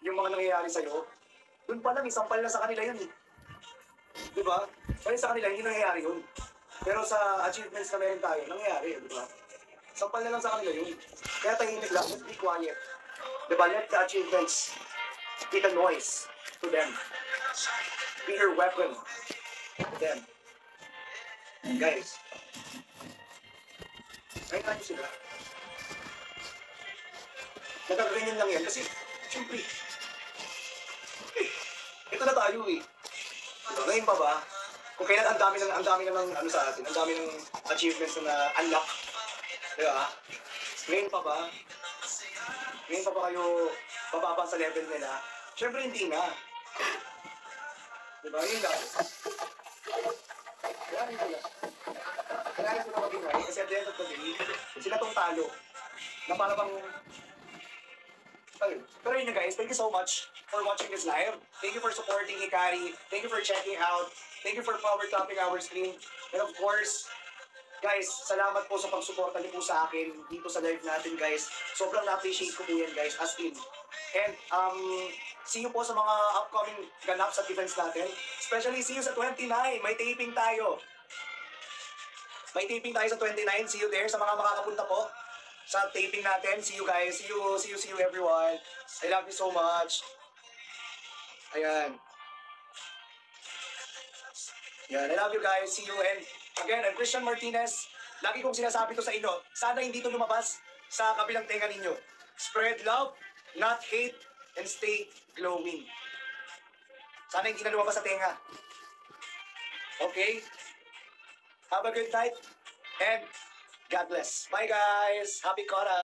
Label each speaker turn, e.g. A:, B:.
A: yung mga nangyayari sa'yo, dun pa lang, isang pal na sa kanila yun eh. Di ba? Kaya sa kanila, hindi nangyayari yun. Pero sa achievements na meron tayo, nangyayari, di ba? Sampal na lang sa kanila yun. Kaya tahimik lang, just be quiet. Di ba? Let the achievements be the noise to them. Be your weapon to them. Guys, ayun tayo sila. Nagkaganyan lang yan kasi, siyempre, ito na tayo eh. Ngayon pa ba? Kung kailan ang dami namang ano sa atin, ang dami ng achievements na unlock. Di ba? Ngayon pa ba? Ngayon pa ba kayo bababa sa level nila? Siyempre hindi na. Di ba? Yun lang. Kaya rin sila. Kaya rin sila mag-ingay kasi at the end of the day, sila tong talo. Na para bang ayun. Pero yun na guys, thank you so much for watching this live. Thank you for supporting Hikari. Thank you for checking out. Thank you for power tapping our screen. And of course, guys, salamat po sa pagsuporta niyo po sa akin dito sa live natin guys. Sobrang na-appreciate ko po yan guys, as in. And see you po sa mga upcoming ganap sa events natin. Especially see you sa 29. May taping tayo. May taping tayo sa 29. See you there sa mga makakapunta po sa taping natin. See you guys. See you everyone. I love you so much. Ayan. Yan, I love you guys. See you. And again, I'm Christian Martinez. Lagi kong sinasabi to sa inyo. Sana hindi to lumabas sa kabilang tenga ninyo. Spread love, not hate, and stay glowing. Sana hindi na lumabas sa tenga. Okay? Have a good night. And God bless. Bye guys. Happy Kora.